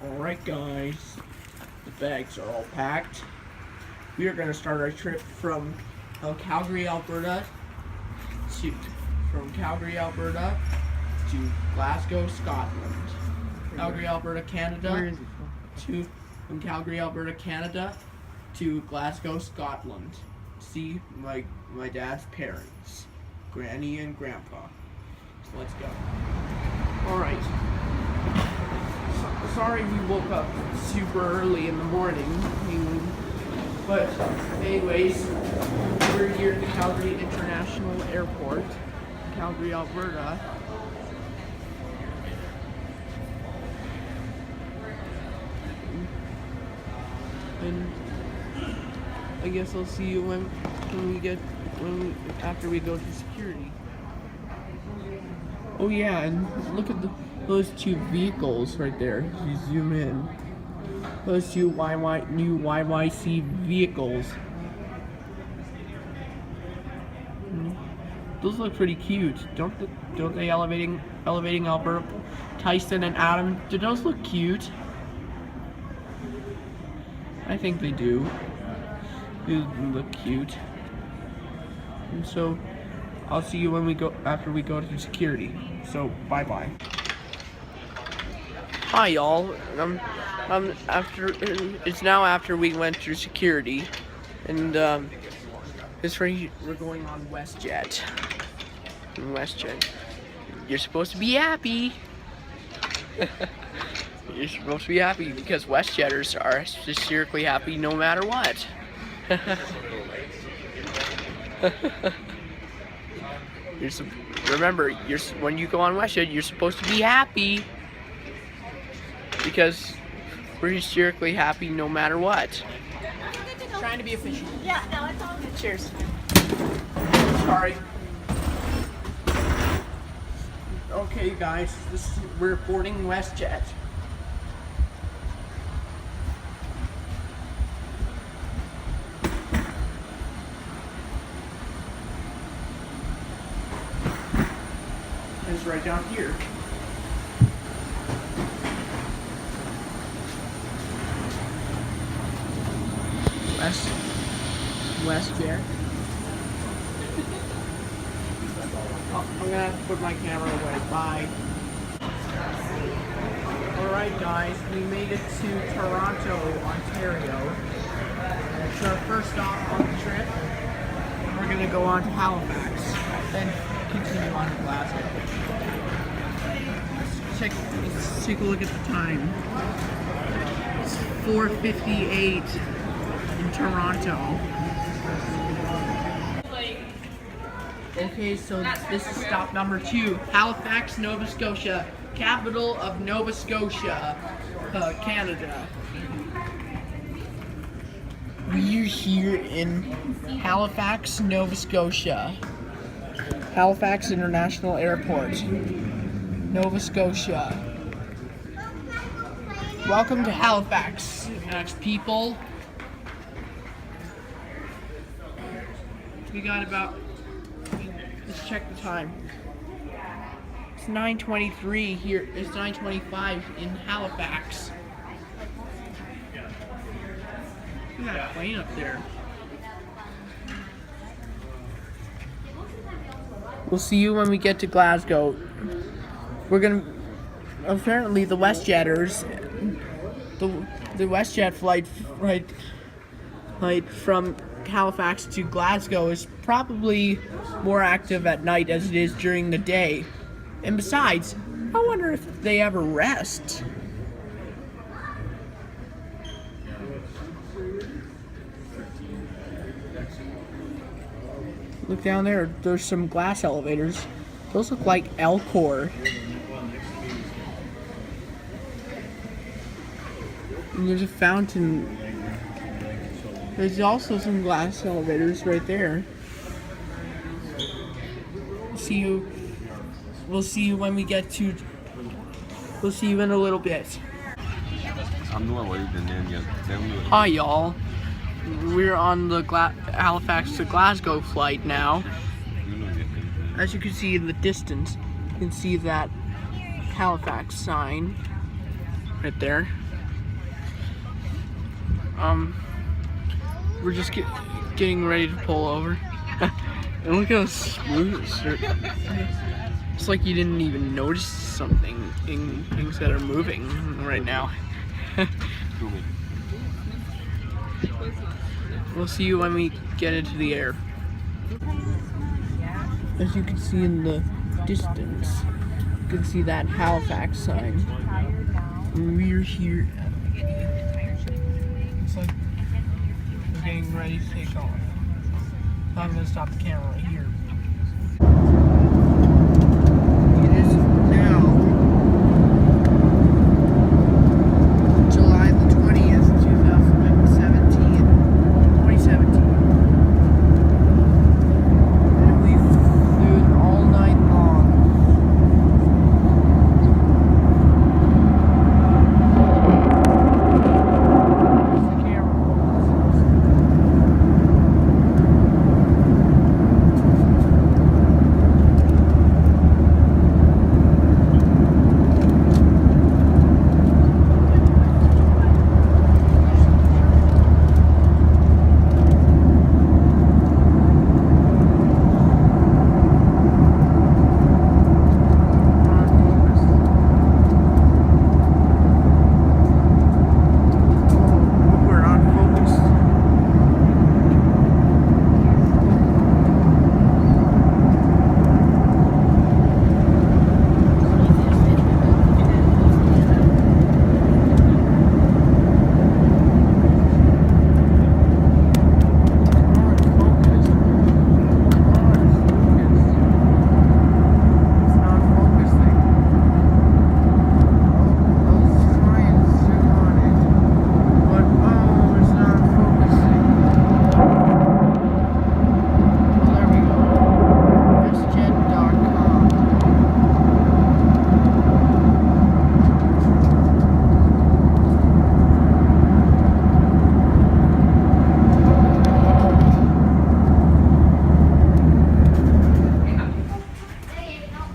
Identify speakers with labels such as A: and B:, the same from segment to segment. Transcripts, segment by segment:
A: Alright guys, the bags are all packed. We are going to start our trip from Calgary, Alberta to Glasgow, Scotland. Calgary, Alberta, Canada.
B: Where is it from?
A: From Calgary, Alberta, Canada to Glasgow, Scotland. See my dad's parents, Granny and Grandpa. So let's go. Alright. Sorry we woke up super early in the morning, but anyways, we're here at the Calgary International Airport, Calgary, Alberta. And I guess I'll see you after we go to security. Oh yeah, and look at those two vehicles right there. If you zoom in, those two new YYC vehicles. Those look pretty cute, don't they? Elevating Alberta, Tyson and Adam. Do those look cute? I think they do. They look cute. And so I'll see you after we go to security. So bye bye. Hi y'all. It's now after we went through security, and we're going on WestJet. WestJet. You're supposed to be happy. You're supposed to be happy because WestJetters are hysterically happy no matter what. Remember, when you go on WestJet, you're supposed to be happy because we're hysterically happy no matter what. Trying to be efficient.
C: Yeah, no, it's all good.
A: Cheers. Sorry. Okay, guys, we're boarding WestJet. It's right down here. WestJet. Oh, I'm gonna have to put my camera away. Bye. Alright guys, we made it to Toronto, Ontario. It's our first stop on the trip. And we're gonna go on to Halifax, then continue on to Glasgow. Let's take a look at the time. It's 4:58 in Toronto. Okay, so this is stop number 2, Halifax, Nova Scotia, capital of Nova Scotia, Canada. We're here in Halifax, Nova Scotia. Halifax International Airport, Nova Scotia. Welcome to Halifax, next people. We got about, let's check the time. It's 9:23 here, it's 9:25 in Halifax. Look at that plane up there. We'll see you when we get to Glasgow. Apparently the WestJetters, the WestJet flight from Halifax to Glasgow is probably more active at night as it is during the day. And besides, I wonder if they ever rest. Look down there, there's some glass elevators. Those look like Elcor. And there's a fountain. There's also some glass elevators right there. We'll see you when we get to. We'll see you in a little bit. Hi y'all. We're on the Halifax to Glasgow flight now. As you can see in the distance, you can see that Halifax sign right there.
B: we're just getting ready to pull over. And look how smooth it's like you didn't even notice things that are moving right now. We'll see you when we get into the air. As you can see in the distance, you can see that Halifax sign. And we're here. It's like we're getting ready to take off. So I'm gonna stop the camera right here. It is now July the 20th, 2017. And we've flown all night long.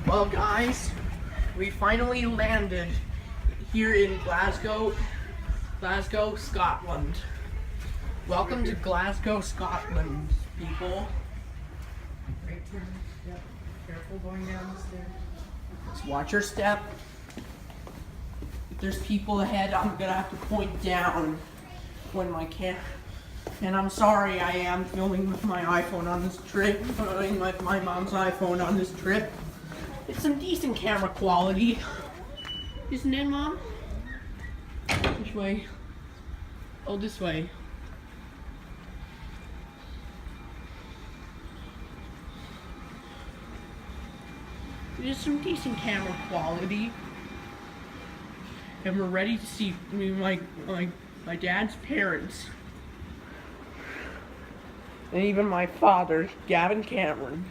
B: Well, guys, we finally landed here in Glasgow, Scotland. Welcome to Glasgow, Scotland, people. Right turn. Yep. Careful going down the stairs. Just watch your step. If there's people ahead, I'm gonna have to point down when my and I'm sorry, I am filming with my iPhone on this trip, filming with my mom's iPhone on this trip. It's some decent camera quality, isn't it, Mom? Which way? Oh, this way. There's some decent camera quality, and we're ready to see my dad's parents, and even my father, Gavin Cameron.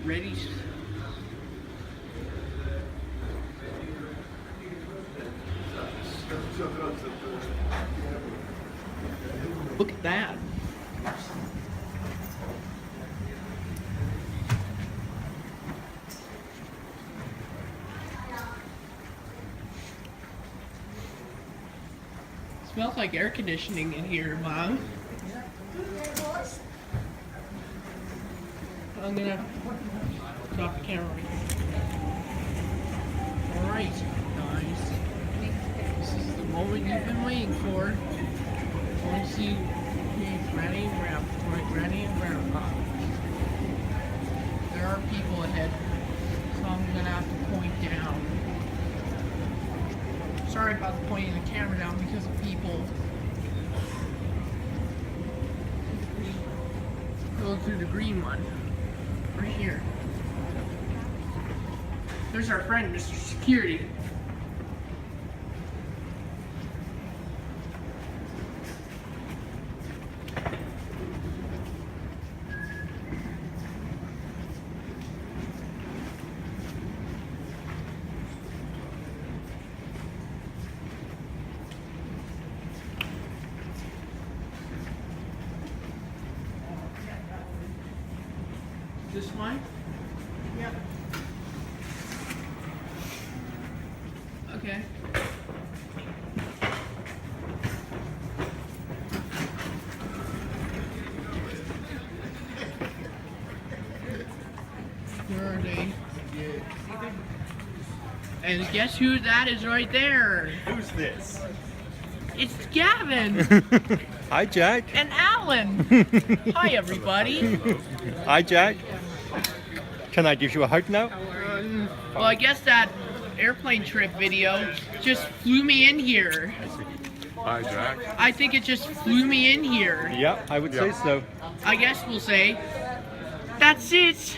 B: Ready? Look at that. Smells like air conditioning in here, Mom. I'm gonna stop the camera right here. Alright, guys. This is the moment you've been waiting for. I want to see Granny and Grandpa. My Granny and Grandpa. There are people ahead, so I'm gonna have to point down. Sorry about pointing the camera down because of people. Go through the green one. Right here. There's our friend, Mr. Security. This one? Yep. Okay.
A: Okay. Where are they? And guess who that is right there?
C: Who's this?
A: It's Gavin
D: Hi, Jack.
A: and Alan. Hi, everybody.
D: Hi, Jack. Can I give you a hug now?
A: Well, I guess that airplane trip video just flew me in here.
C: Hi, Jack.
A: I think it just flew me in here.
D: Yeah, I would say so.
A: I guess we'll say that's it.